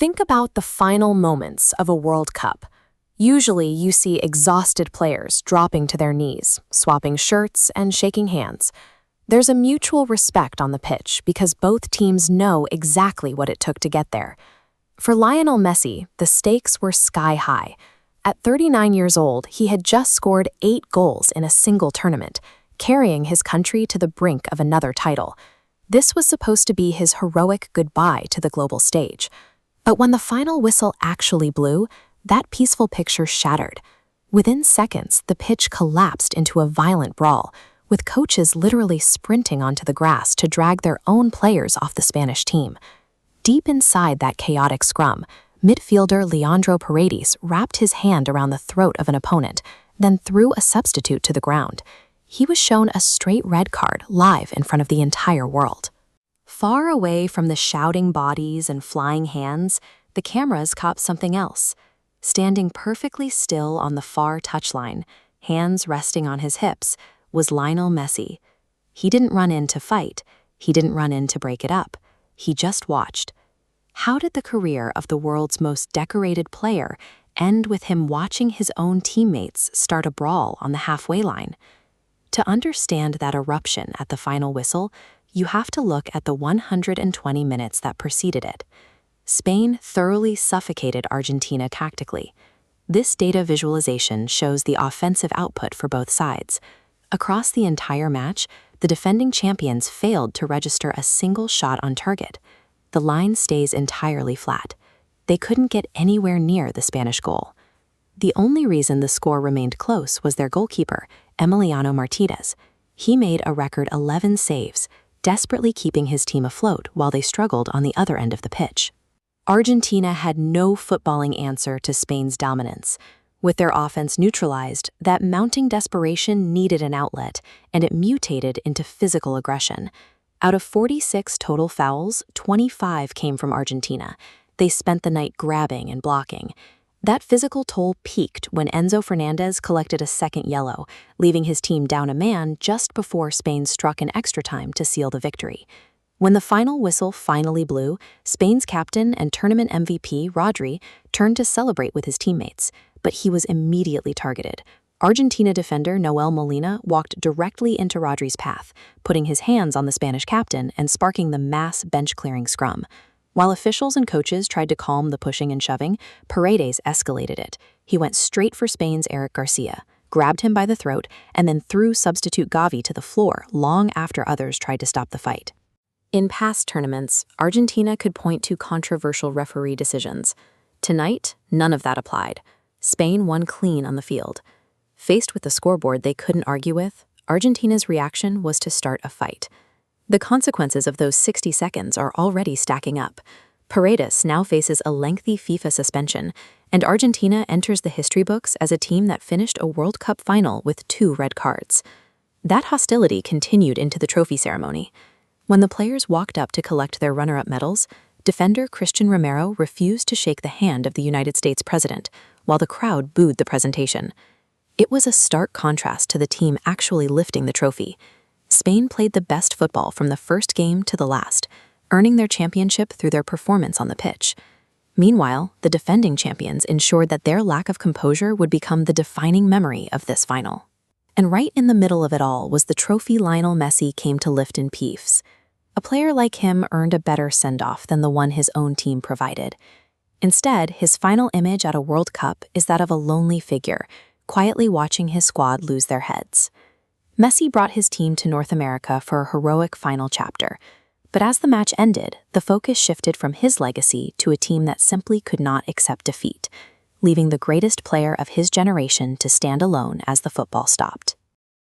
Think about the final moments of a World Cup. Usually, you see exhausted players dropping to their knees, swapping shirts, and shaking hands. There's a mutual respect on the pitch because both teams know exactly what it took to get there. For Lionel Messi, the stakes were sky high. At 39 years old, he had just scored 8 goals in a single tournament, carrying his country to the brink of another title. This was supposed to be his heroic goodbye to the global stage. But when the final whistle actually blew, that peaceful picture shattered. Within seconds, the pitch collapsed into a violent brawl, with coaches literally sprinting onto the grass to drag their own players off the Spanish team. Deep inside that chaotic scrum, midfielder Leandro Paredes wrapped his hand around the throat of an opponent, then threw a substitute to the ground. He was shown a straight red card live in front of the entire world. Far away from the shouting bodies and flying hands, the cameras caught something else. Standing perfectly still on the far touchline, hands resting on his hips, was Lionel Messi. He didn't run in to fight. He didn't run in to break it up. He just watched. How did the career of the world's most decorated player end with him watching his own teammates start a brawl on the halfway line? To understand that eruption at the final whistle, you have to look at the 120 minutes that preceded it. Spain thoroughly suffocated Argentina tactically. This data visualization shows the offensive output for both sides. Across the entire match, the defending champions failed to register a single shot on target. The line stays entirely flat. They couldn't get anywhere near the Spanish goal. The only reason the score remained close was their goalkeeper, Emiliano Martinez. He made a record 11 saves, desperately keeping his team afloat while they struggled on the other end of the pitch. Argentina had no footballing answer to Spain's dominance. With their offense neutralized, that mounting desperation needed an outlet, and it mutated into physical aggression. Out of 46 total fouls, 25 came from Argentina. They spent the night grabbing and blocking. That physical toll peaked when Enzo Fernandez collected a second yellow, leaving his team down a man just before Spain struck in extra time to seal the victory. When the final whistle finally blew, Spain's captain and tournament MVP, Rodri, turned to celebrate with his teammates, but he was immediately targeted. Argentina defender Noel Molina walked directly into Rodri's path, putting his hands on the Spanish captain and sparking the mass bench-clearing scrum. While officials and coaches tried to calm the pushing and shoving, Paredes escalated it. He went straight for Spain's Eric Garcia, grabbed him by the throat, and then threw substitute Gavi to the floor long after others tried to stop the fight. In past tournaments, Argentina could point to controversial referee decisions. Tonight, none of that applied. Spain won clean on the field. Faced with the scoreboard they couldn't argue with, Argentina's reaction was to start a fight. The consequences of those 60 seconds are already stacking up. Paredes now faces a lengthy FIFA suspension, and Argentina enters the history books as a team that finished a World Cup final with 2 red cards. That hostility continued into the trophy ceremony. When the players walked up to collect their runner-up medals, defender Christian Romero refused to shake the hand of the United States president, while the crowd booed the presentation. It was a stark contrast to the team actually lifting the trophy. Spain played the best football from the first game to the last, earning their championship through their performance on the pitch. Meanwhile, the defending champions ensured that their lack of composure would become the defining memory of this final. And right in the middle of it all was the trophy Lionel Messi came to lift in peace. A player like him earned a better send-off than the one his own team provided. Instead, his final image at a World Cup is that of a lonely figure, quietly watching his squad lose their heads. Messi brought his team to North America for a heroic final chapter. But as the match ended, the focus shifted from his legacy to a team that simply could not accept defeat, leaving the greatest player of his generation to stand alone as the football stopped.